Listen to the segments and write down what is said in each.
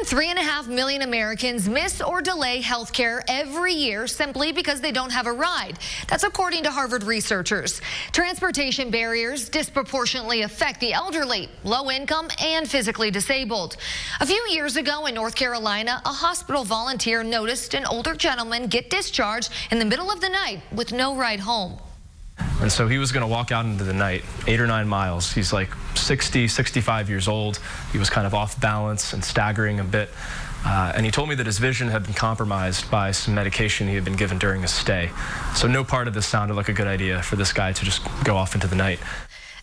3.5 million Americans miss or delay health care every year simply because they don't have a ride. That's according to Harvard researchers. Transportation barriers disproportionately affect the elderly, low income, and physically disabled. A few years ago in North Carolina, a hospital volunteer noticed an older gentleman get discharged in the middle of the night with no ride home. And so he was going to walk out into the night, 8 or 9 miles. He's like 60, 65 years old. He was kind of off balance and staggering a bit. And he told me that his vision had been compromised by some medication he had been given during his stay. So no part of this sounded like a good idea for this guy to just go off into the night.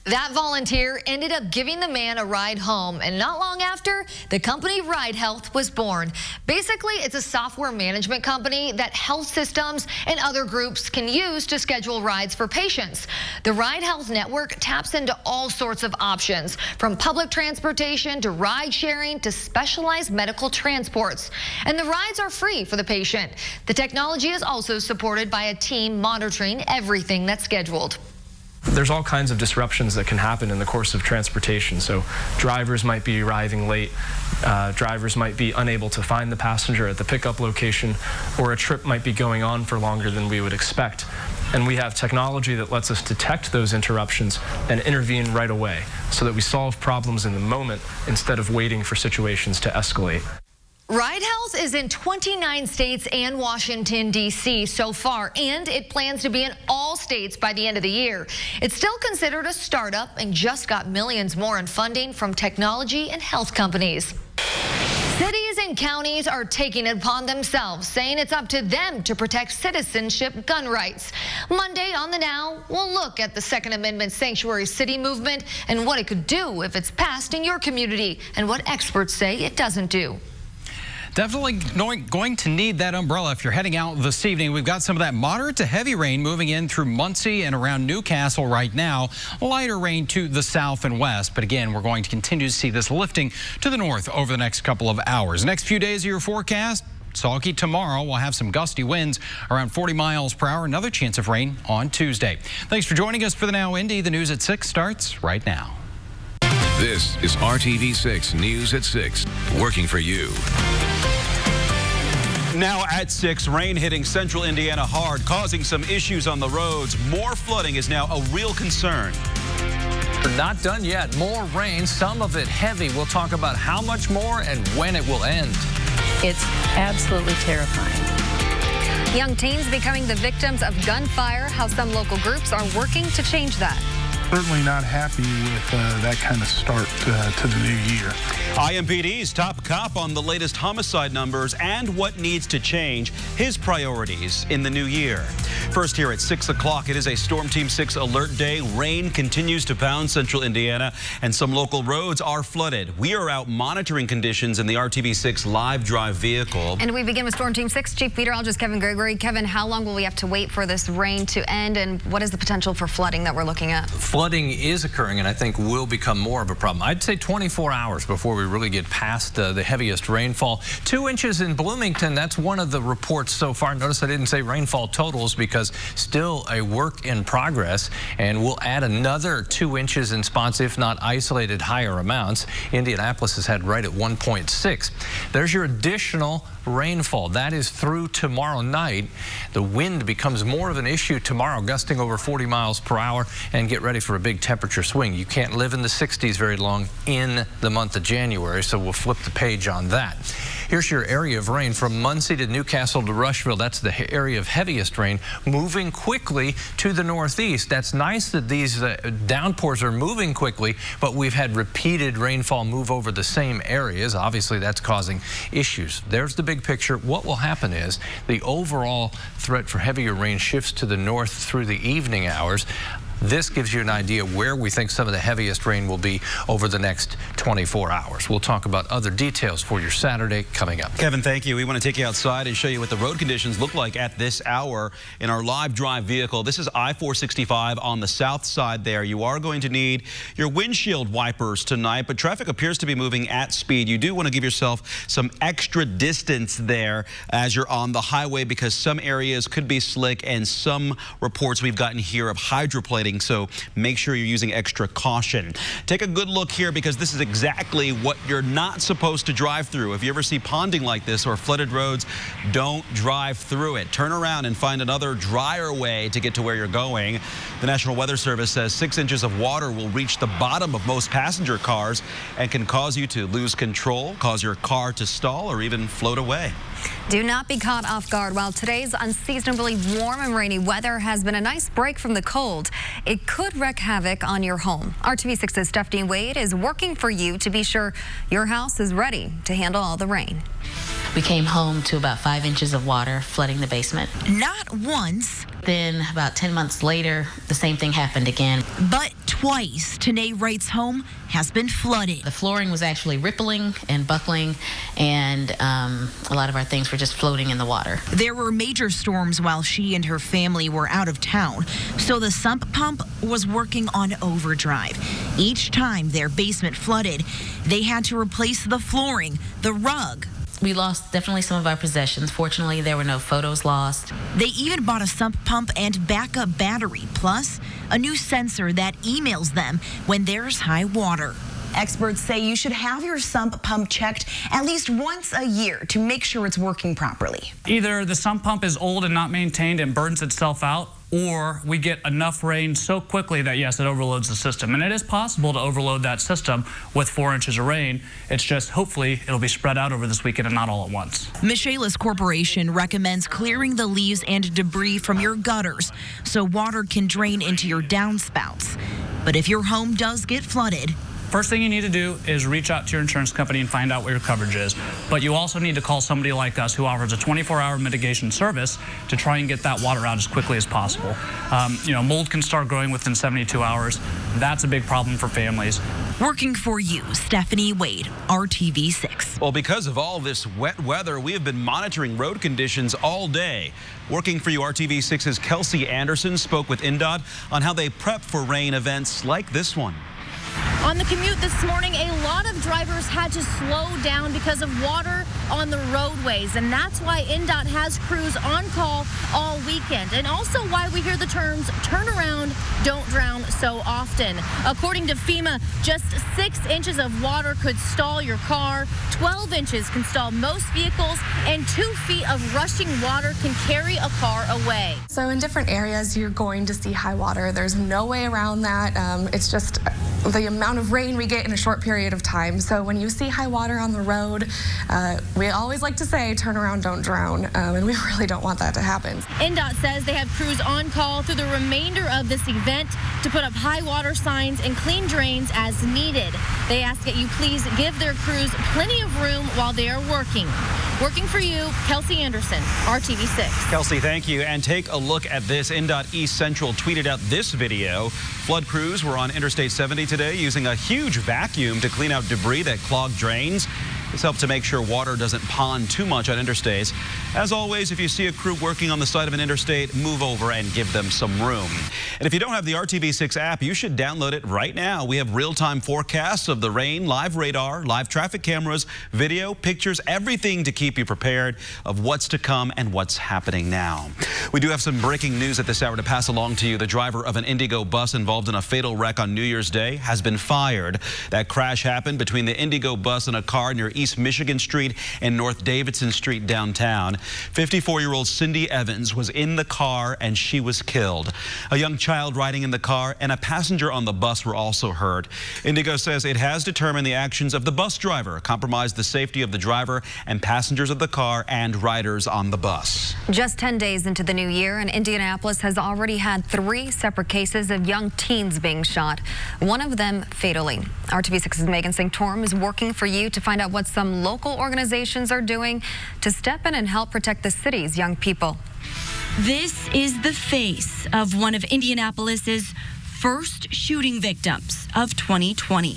That volunteer ended up giving the man a ride home, and not long after, the company Ride Health was born. Basically, it's a software management company that health systems and other groups can use to schedule rides for patients. The Ride Health network taps into all sorts of options, from public transportation to ride sharing to specialized medical transports. And the rides are free for the patient. The technology is also supported by a team monitoring everything that's scheduled. There's all kinds of disruptions that can happen in the course of transportation. So drivers might be arriving late, drivers might be unable to find the passenger at the pickup location, or a trip might be going on for longer than we would expect. And we have technology that lets us detect those interruptions and intervene right away so that we solve problems in the moment instead of waiting for situations to escalate. Ride Health is in 29 states and Washington, D.C. so far, and it plans to be in all states by the end of the year. It's still considered a startup and just got millions more in funding from technology and health companies. Cities and counties are taking it upon themselves, saying it's up to them to protect citizenship gun rights. Monday on The Now, we'll look at the Second Amendment sanctuary city movement and what it could do if it's passed in your community and what experts say it doesn't do. Definitely going to need that umbrella if you're heading out this evening. We've got some of that moderate to heavy rain moving in through Muncie and around Newcastle right now. Lighter rain to the south and west. But again, we're going to continue to see this lifting to the north over the next couple of hours. Next few days of your forecast, soggy tomorrow. We'll have some gusty winds around 40 miles per hour. Another chance of rain on Tuesday. Thanks for joining us for the Now Indy. The news at 6 starts right now. This is RTV6 News at 6, working for you. Now at 6, rain hitting central Indiana hard, causing some issues on the roads. More flooding is now a real concern. We're not done yet. More rain, some of it heavy. We'll talk about how much more and when it will end. It's absolutely terrifying. Young teens becoming the victims of gunfire, how some local groups are working to change that. Certainly not happy with that kind of start to the new year. IMPD's top cop on the latest homicide numbers and what needs to change, his priorities in the new year. First here at 6 o'clock, it is a Storm Team 6 alert day. Rain continues to pound central Indiana and some local roads are flooded. We are out monitoring conditions in the RTV6 live drive vehicle. And we begin with Storm Team 6 Chief Meteorologist Kevin Gregory. Kevin, how long will we have to wait for this rain to end, and what is the potential for flooding that we're looking at? Flooding is occurring and I think will become more of a problem. I'd say 24 hours before we really get past the heaviest rainfall. 2 inches in Bloomington, that's one of the reports so far. Notice I didn't say rainfall totals because still a work in progress, and we'll add another 2 inches in spots, if not isolated higher amounts. Indianapolis has had right at 1.6. There's your additional rainfall. That is through tomorrow night. The wind becomes more of an issue tomorrow, gusting over 40 miles per hour, and get ready for a big temperature swing. You can't live in the 60s very long in the month of January, so we'll flip the page on that. Here's your area of rain from Muncie to Newcastle to Rushville. That's the area of heaviest rain, moving quickly to the northeast. That's nice that these downpours are moving quickly, but we've had repeated rainfall move over the same areas. Obviously, that's causing issues. There's the big picture. What will happen is the overall threat for heavier rain shifts to the north through the evening hours. This gives you an idea where we think some of the heaviest rain will be over the next 24 hours. We'll talk about other details for your Saturday coming up. Kevin, thank you. We want to take you outside and show you what the road conditions look like at this hour in our live drive vehicle. This is I-465 on the south side there. You are going to need your windshield wipers tonight, but traffic appears to be moving at speed. You do want to give yourself some extra distance there as you're on the highway because some areas could be slick and some reports we've gotten here of hydroplaning sliding, so make sure you're using extra caution. Take a good look here because this is exactly what you're not supposed to drive through. If you ever see ponding like this or flooded roads, don't drive through it. Turn around and find another drier way to get to where you're going. The National Weather Service says 6 inches of water will reach the bottom of most passenger cars and can cause you to lose control, cause your car to stall, or even float away. Do not be caught off guard. While today's unseasonably warm and rainy weather has been a nice break from the cold, it could wreak havoc on your home. RTV6's Stephanie Wade is working for you to be sure your house is ready to handle all the rain. We came home to about 5 inches of water flooding the basement. Not once. Then about 10 months later, the same thing happened again. But twice, Tanae Wright's home has been flooded. The flooring was actually rippling and buckling, and a lot of our things were just floating in the water. There were major storms while she and her family were out of town, so the sump pump was working on overdrive. Each time their basement flooded, they had to replace the flooring, the rug. We lost definitely some of our possessions. Fortunately, there were no photos lost. They even bought a sump pump and backup battery, plus a new sensor that emails them when there's high water. Experts say you should have your sump pump checked at least once a year to make sure it's working properly. Either the sump pump is old and not maintained and burns itself out, or we get enough rain so quickly that, yes, it overloads the system. And it is possible to overload that system with 4 inches of rain. It's just hopefully it'll be spread out over this weekend and not all at once. Michaelis Corporation recommends clearing the leaves and debris from your gutters so water can drain into your downspouts. But if your home does get flooded, first thing you need to do is reach out to your insurance company and find out what your coverage is. But you also need to call somebody like us who offers a 24-hour mitigation service to try and get that water out as quickly as possible. Mold can start growing within 72 hours. That's a big problem for families. Working for you, Stephanie Wade, RTV6. Well, because of all this wet weather, we have been monitoring road conditions all day. Working for you, RTV6's Kelsey Anderson spoke with INDOT on how they prep for rain events like this one. On the commute this morning, a lot of drivers had to slow down because of water on the roadways, and that's why INDOT has crews on call all weekend, and also why we hear the terms turn around, don't drown so often. According to FEMA, just 6 inches of water could stall your car, 12 inches can stall most vehicles, and 2 feet of rushing water can carry a car away. So in different areas, you're going to see high water. There's no way around that. It's just the amount of rain we get in a short period of time. So when you see high water on the road, we always like to say, turn around, don't drown, and we really don't want that to happen. INDOT says they have crews on call through the remainder of this event to put up high water signs and clean drains as needed. They ask that you please give their crews plenty of room while they are working. Working for you, Kelsey Anderson, RTV6. Kelsey, thank you. And take a look at this. INDOT East Central tweeted out this video. Flood crews were on Interstate 70 today using a huge vacuum to clean out debris that clogged drains. This helps to make sure water doesn't pond too much on interstates. As always, if you see a crew working on the side of an interstate, move over and give them some room. And if you don't have the RTV6 app, you should download it right now. We have real-time forecasts of the rain, live radar, live traffic cameras, video, pictures, everything to keep you prepared of what's to come and what's happening now. We do have some breaking news at this hour to pass along to you. The driver of an Indigo bus involved in a fatal wreck on New Year's Day has been fired. That crash happened between the Indigo bus and a car near East Michigan Street and North Davidson Street downtown. 54-year-old Cindy Evans was in the car and she was killed. A young child riding in the car and a passenger on the bus were also hurt. Indigo says it has determined the actions of the bus driver compromised the safety of the driver and passengers of the car and riders on the bus. Just 10 days into the new year, and Indianapolis has already had 3 separate cases of young teens being shot, one of them fatally. RTV6's Megan Sanctorum is working for you to find out what some local organizations are doing to step in and help protect the city's young people. This is the face of one of Indianapolis's first shooting victims of 2020.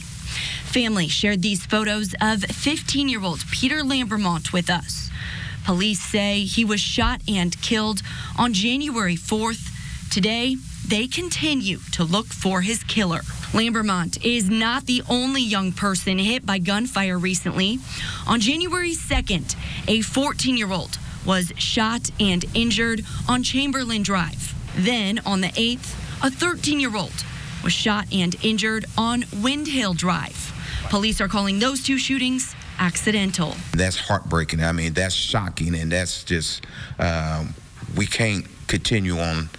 Family shared these photos of 15-year-old Peter Lambermont with us. Police say he was shot and killed on January 4th. Today, they continue to look for his killer. Lambermont is not the only young person hit by gunfire recently. On January 2nd, a 14-year-old was shot and injured on Chamberlain Drive. Then on the 8th, A 13-year-old was shot and injured on Windhill Drive. Police are calling those two shootings accidental. That's heartbreaking. I mean, that's shocking, and that's just, we can't continue on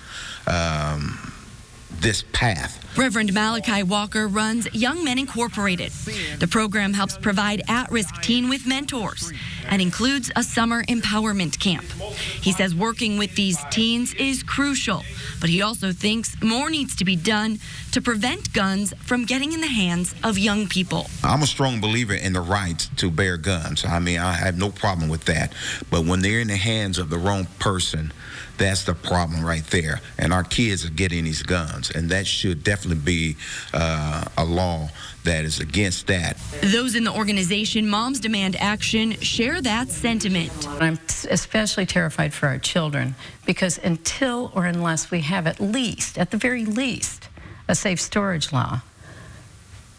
this path. Reverend Malachi Walker runs Young Men Incorporated. The program helps provide at-risk teen with mentors and includes a summer empowerment camp. He says working with these teens is crucial, but he also thinks more needs to be done to prevent guns from getting in the hands of young people. I'm a strong believer in the right to bear guns. I mean, I have no problem with that. But when they're in the hands of the wrong person, that's the problem right there. And our kids are getting these guns, and that should definitely be a law that is against that. Those in the organization Moms Demand Action share that sentiment. I'm especially terrified for our children because until or unless we have at the very least, a safe storage law,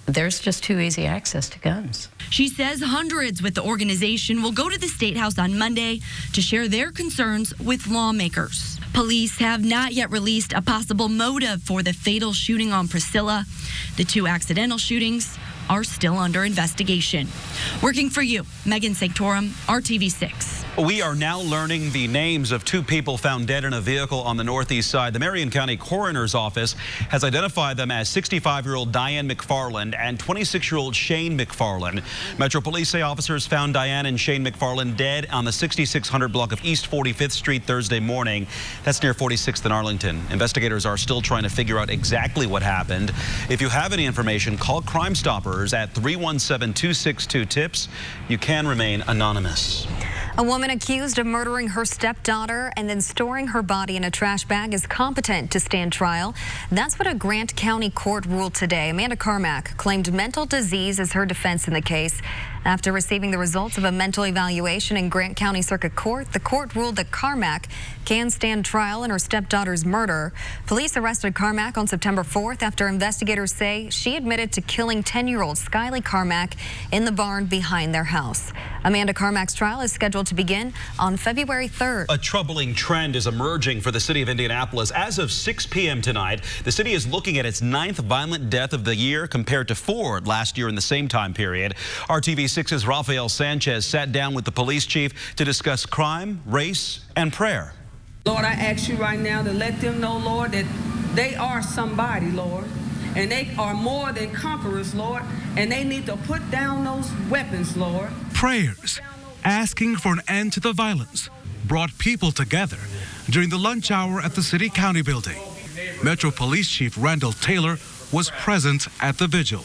there's just too easy access to guns. She says hundreds with the organization will go to the State House on Monday to share their concerns with lawmakers. Police have not yet released a possible motive for the fatal shooting on Priscilla. The two accidental shootings are still under investigation. Working for you, Megan Sanctorum, RTV6. We are now learning the names of two people found dead in a vehicle on the northeast side. The Marion County Coroner's Office has identified them as 65-year-old Diane McFarland and 26-year-old Shane McFarland. Metro Police say officers found Diane and Shane McFarland dead on the 6600 block of East 45th Street Thursday morning. That's near 46th and Arlington. Investigators are still trying to figure out exactly what happened. If you have any information, call Crime Stoppers at 317-262-TIPS. You can remain anonymous. A woman accused of murdering her stepdaughter and then storing her body in a trash bag is competent to stand trial. That's what a Grant County court ruled today. Amanda Carmack claimed mental disease as her defense in the case. After receiving the results of a mental evaluation in Grant County Circuit Court, the court ruled that Carmack can stand trial in her stepdaughter's murder. Police arrested Carmack on September 4th after investigators say she admitted to killing 10-year-old Skylee Carmack in the barn behind their house. Amanda Carmack's trial is scheduled to begin on February 3rd. A troubling trend is emerging for the city of Indianapolis. As of 6 p.m. tonight, the city is looking at its 9th violent death of the year compared to 4 last year in the same time period. RTV6's Rafael Sanchez sat down with the police chief to discuss crime, race, and prayer. Lord, I ask you right now to let them know, Lord, that they are somebody, Lord. And they are more than conquerors, Lord. And they need to put down those weapons, Lord. Prayers asking for an end to the violence brought people together during the lunch hour at the City County building. Metro Police Chief Randall Taylor was present at the vigil.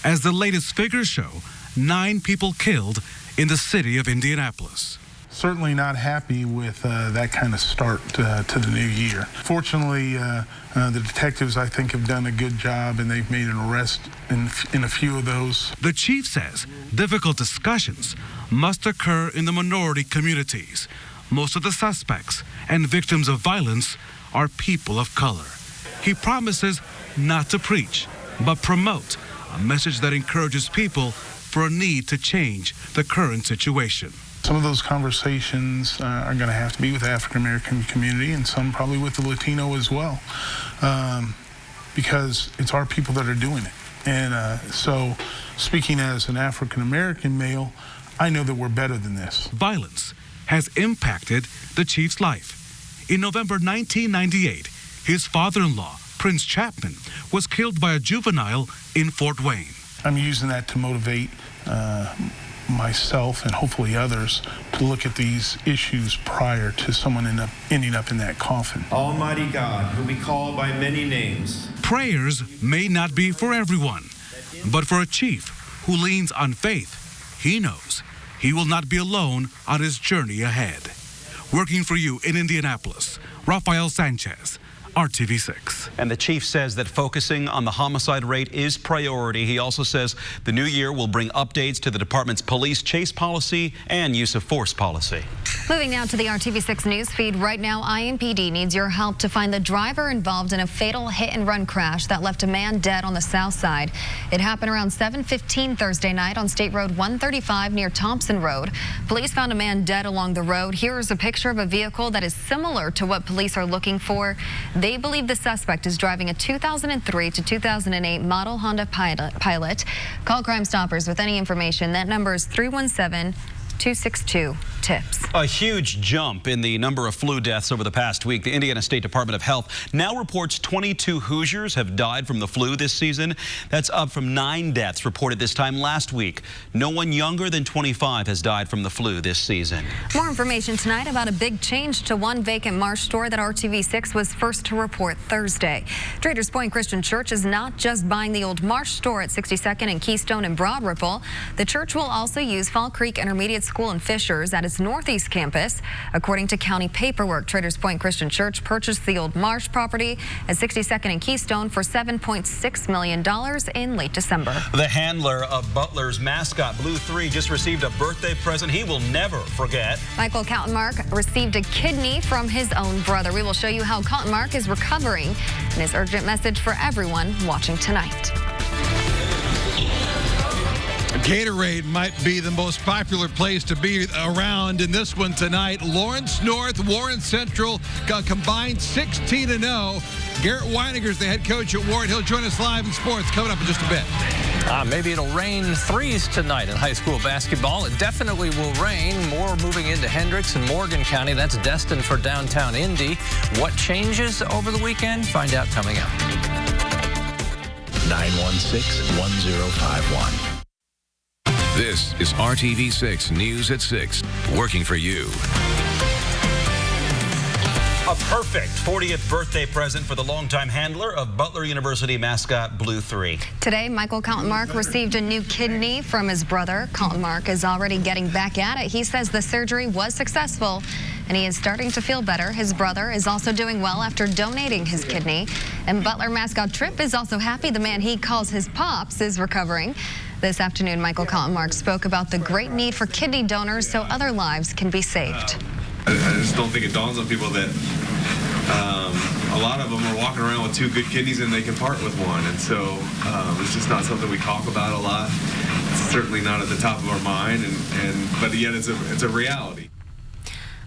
As the latest figures show, 9 people killed in the city of Indianapolis. Certainly not happy with that kind of start to the new year. Fortunately, the detectives, I think, have done a good job, and they've made an arrest in a few of those. The chief says difficult discussions must occur in the minority communities. Most of the suspects and victims of violence are people of color. He promises not to preach, but promote a message that encourages people for a need to change the current situation. Some of those conversations are going to have to be with the African-American community, and some probably with the Latino as well, because it's our people that are doing it. And so, speaking as an African-American male, I know that we're better than this. Violence has impacted the chief's life. In November 1998, his father-in-law, Prince Chapman, was killed by a juvenile in Fort Wayne. I'm using that to motivate myself and hopefully others to look at these issues prior to someone ending up in that coffin. Almighty God, who we call by many names. Prayers may not be for everyone, but for a chief who leans on faith, he knows he will not be alone on his journey ahead. Working for you in Indianapolis, Rafael Sanchez, RTV6. And the chief says that focusing on the homicide rate is priority. He also says the new year will bring updates to the department's police chase policy and use of force policy. Moving now to the RTV6 news feed. Right now, IMPD needs your help to find the driver involved in a fatal hit-and-run crash that left a man dead on the south side. It happened around 7:15 Thursday night on State Road 135 near Thompson Road. Police found a man dead along the road. Here is a picture of a vehicle that is similar to what police are looking for. They believe the suspect is driving a 2003 to 2008 model Honda Pilot. Call Crime Stoppers with any information. That number is 317-262-TIPS. A huge jump in the number of flu deaths over the past week. The Indiana State Department of Health now reports 22 Hoosiers have died from the flu this season. That's up from 9 deaths reported this time last week. No one younger than 25 has died from the flu this season. More information tonight about a big change to one vacant Marsh store that RTV6 was first to report Thursday. Traders Point Christian Church is not just buying the old Marsh store at 62nd and Keystone and Broad Ripple. The church will also use Fall Creek Intermediate School in Fishers at its Northeast campus. According to county paperwork, Traders Point Christian Church purchased the old Marsh property at 62nd and Keystone for $7.6 million in late December. The handler of Butler's mascot Blue 3 just received a birthday present he will never forget. Michael Kaltenmark received a kidney from his own brother. We will show you how Kaltenmark is recovering and his urgent message for everyone watching tonight. Gatorade might be the most popular place to be around in this one tonight. Lawrence North, Warren Central combined 16-0. Garrett Weininger's the head coach at Warren. He'll join us live in sports coming up in just a bit. Maybe it'll rain threes tonight in high school basketball. It definitely will rain. More moving into Hendricks and Morgan County. That's destined for downtown Indy. What changes over the weekend? Find out coming up. 916-1051. This is RTV6 News at 6, working for you. A perfect 40th birthday present for the longtime handler of Butler University mascot Blue 3. Today, Michael Kaltenmark received a new kidney from his brother. Kaltenmark is already getting back at it. He says the surgery was successful and he is starting to feel better. His brother is also doing well after donating his kidney. And Butler mascot Tripp is also happy. The man he calls his pops is recovering. This afternoon, Michael Kaltenmark spoke about the great need for kidney donors so other lives can be saved. I just don't think it dawns on people that a lot of them are walking around with 2 good kidneys and they can part with one. And so it's just not something we talk about a lot. It's certainly not at the top of our mind, but yet it's a reality.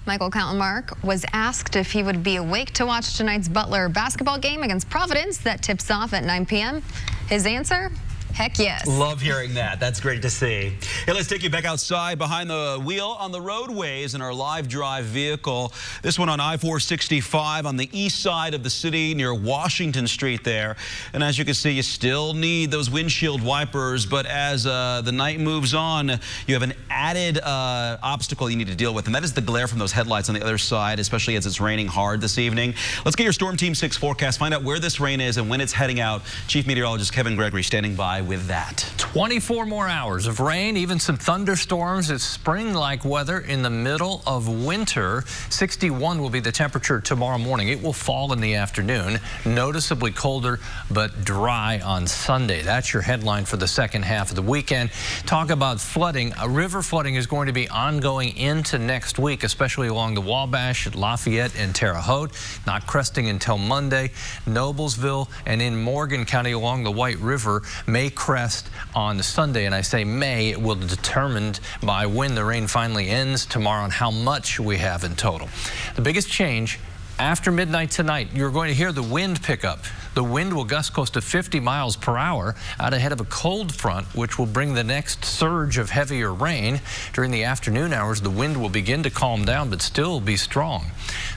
Michael Kaltenmark was asked if he would be awake to watch tonight's Butler basketball game against Providence that tips off at 9 p.m. His answer? Heck yes. Love hearing that. That's great to see. Hey, let's take you back outside behind the wheel on the roadways in our live drive vehicle. This one on I-465 on the east side of the city near Washington Street there. And as you can see, you still need those windshield wipers. But as the night moves on, you have an added obstacle you need to deal with. And that is the glare from those headlights on the other side, especially as it's raining hard this evening. Let's get your Storm Team 6 forecast. Find out where this rain is and when it's heading out. Chief Meteorologist Kevin Gregory standing by with that. 24 more hours of rain, even some thunderstorms. It's spring-like weather in the middle of winter. 61 will be the temperature tomorrow morning. It will fall in the afternoon. Noticeably colder, but dry on Sunday. That's your headline for the second half of the weekend. Talk about flooding. River flooding is going to be ongoing into next week, especially along the Wabash, Lafayette, and Terre Haute. Not cresting until Monday. Noblesville and in Morgan County along the White River may crest on Sunday, and I say may. It will be determined by when the rain finally ends tomorrow and how much we have in total. The biggest change after midnight tonight, you're going to hear the wind pick up. The wind will gust close to 50 miles per hour out ahead of a cold front, which will bring the next surge of heavier rain. During the afternoon hours, the wind will begin to calm down, but still be strong.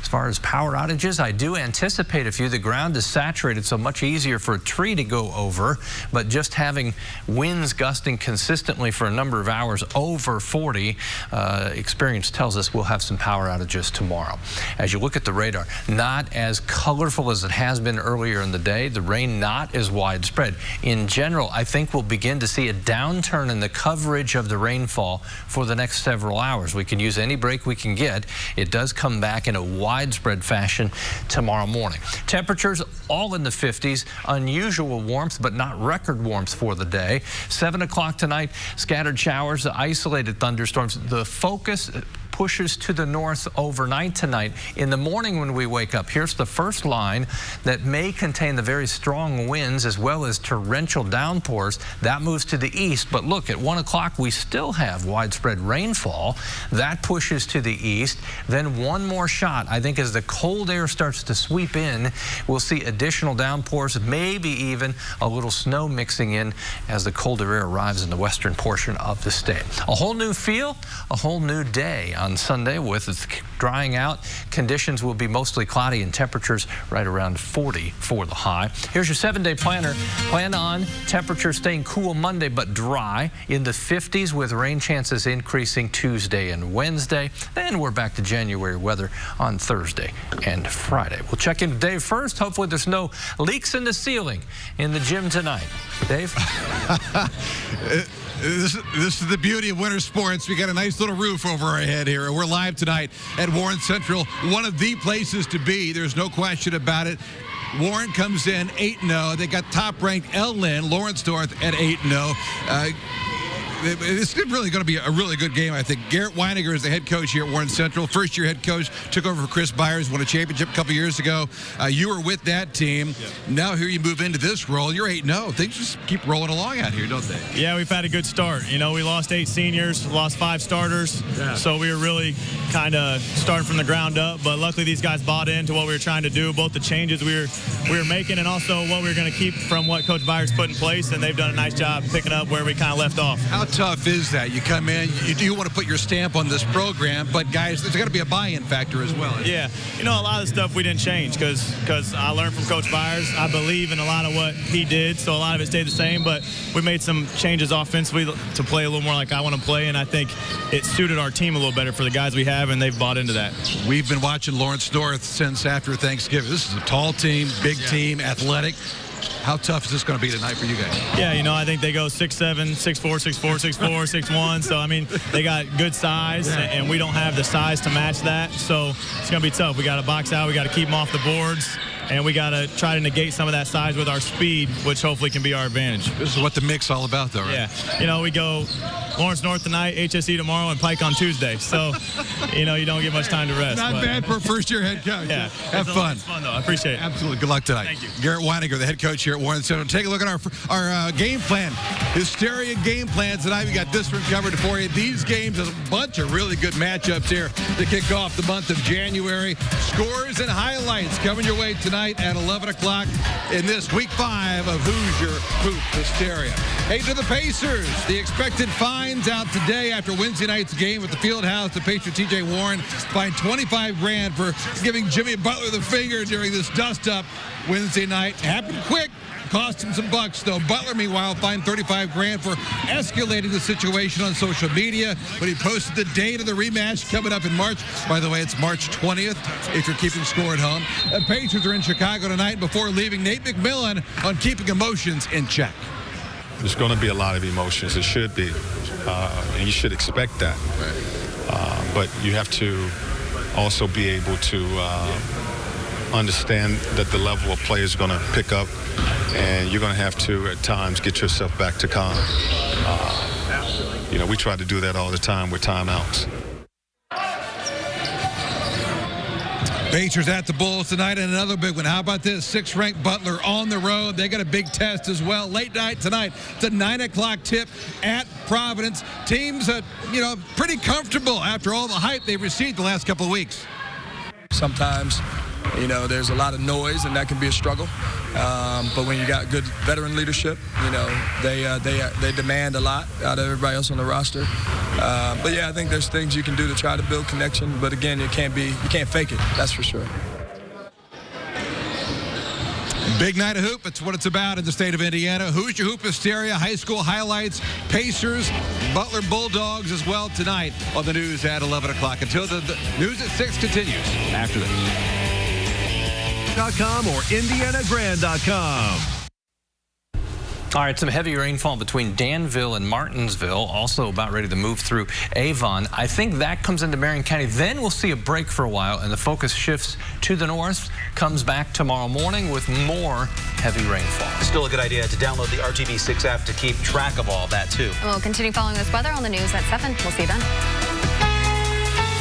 As far as power outages, I do anticipate a few. The ground is saturated, so much easier for a tree to go over, but just having winds gusting consistently for a number of hours over 40, experience tells us we'll have some power outages tomorrow. As you look at the radar, not as colorful as it has been earlier in the day. The rain not as widespread. In general, I think we'll begin to see a downturn in the coverage of the rainfall for the next several hours. We can use any break we can get. It does come back in a widespread fashion tomorrow morning. Temperatures all in the 50s. Unusual warmth, but not record warmth for the day. 7 o'clock tonight, scattered showers, isolated thunderstorms. The focus pushes to the north overnight tonight. In the morning when we wake up, here's the first line that may contain the very strong winds as well as torrential downpours. That moves to the east, but look, at 1 o'clock we still have widespread rainfall. That pushes to the east. Then one more shot. I think as the cold air starts to sweep in, we'll see additional downpours, maybe even a little snow mixing in as the colder air arrives in the western portion of the state. A whole new feel, a whole new day on Sunday with it drying out. Conditions will be mostly cloudy and temperatures right around 40 for the high. Here's your 7-day planner. Plan on temperatures staying cool Monday but dry in the 50s with rain chances increasing Tuesday and Wednesday. Then we're back to January weather on Thursday and Friday. We'll check in with Dave first. Hopefully there's no leaks in the ceiling in the gym tonight. Dave? This is the beauty of winter sports. We got a nice little roof over our head here. We're live tonight at Warren Central, one of the places to be. There's no question about it. Warren comes in 8-0. They got top-ranked Lynn, Lawrence North at 8-0. This is really going to be a really good game, I think. Garrett Weininger is the head coach here at Warren Central. First-year head coach, took over for Chris Byers, won a championship a couple years ago. You were with that team. Yeah. Now here you move into this role. You're 8-0. Things just keep rolling along out here, don't they? Yeah, we've had a good start. You know, we lost 8 seniors, lost 5 starters. Yeah. So we were really kind of starting from the ground up. But luckily these guys bought into what we were trying to do, both the changes we were making and also what we were going to keep from what Coach Byers put in place. And they've done a nice job picking up where we kind of left off. How tough is that? You come in, you do want to put your stamp on this program, but guys, there's got to be a buy-in factor as well. Yeah, you know, a lot of the stuff we didn't change because I learned from Coach Byers. I believe in a lot of what he did, so a lot of it stayed the same, but we made some changes offensively to play a little more like I want to play, and I think it suited our team a little better for the guys we have, and they've bought into that. We've been watching Lawrence North since after Thanksgiving. This is a tall team, big team, athletic. How tough is this going to be tonight for you guys? Yeah, you know, I think they go 6'7", 6'4", 6'4", 6'4", 6'1". So, I mean, they got good size, and we don't have the size to match that. So it's going to be tough. We got to box out. We got to keep them off the boards. And we got to try to negate some of that size with our speed, which hopefully can be our advantage. This is what the mix all about, though, right? Yeah. You know, we go Lawrence North tonight, HSE tomorrow, and Pike on Tuesday. So, you know, you don't get much time to rest. Not bad for a first-year head coach. Yeah. Have fun. It's fun, though. I appreciate it. Absolutely. Good luck tonight. Thank you. Garrett Weininger, the head coach here at Warren Central. Take a look at our game plan. Hysteria game plan tonight. We got this one covered for you. These games, a bunch of really good matchups here to kick off the month of January. Scores and highlights coming your way tonight at 11 o'clock in this week 5 of Hoosier Hoop Hysteria. Hey, to the Pacers. The expected fines out today after Wednesday night's game at the Fieldhouse. The Pacer T.J. Warren fined $25,000 for giving Jimmy Butler the finger during this dust-up Wednesday night. Happened quick. Cost him some bucks, though. Butler, meanwhile, fined $35,000 for escalating the situation on social media when he posted the date of the rematch coming up in March. By the way, it's March 20th, if you're keeping score at home. The Pacers are in Chicago tonight before leaving. Nate McMillan on keeping emotions in check. There's going to be a lot of emotions. It should be. And you should expect that. But you have to also be able to understand that the level of play is going to pick up, and you're going to have to, at times, get yourself back to calm. You know, we try to do that all the time with timeouts. Pacers at the Bulls tonight, and another big one. How about this? 6th-ranked Butler on the road. They got a big test as well. Late night tonight. It's a 9 o'clock tip at Providence. Teams, you know, pretty comfortable after all the hype they've received the last couple of weeks. Sometimes, you know, there's a lot of noise, and that can be a struggle. But when you got good veteran leadership, you know, they demand a lot out of everybody else on the roster. But yeah, I think there's things you can do to try to build connection. But again, you can't fake it. That's for sure. Big night of hoop. It's what it's about in the state of Indiana. Hoosier Hoop Hysteria, high school highlights, Pacers, Butler Bulldogs as well tonight on the news at 11 o'clock. Until the news at 6 continues after this. or IndianaGrand.com. All right, some heavy rainfall between Danville and Martinsville, also about ready to move through Avon. I think that comes into Marion County. Then we'll see a break for a while, and the focus shifts to the north, comes back tomorrow morning with more heavy rainfall. Still a good idea to download the RTV6 app to keep track of all that, too. We'll continue following this weather on the news at 7. We'll see you then.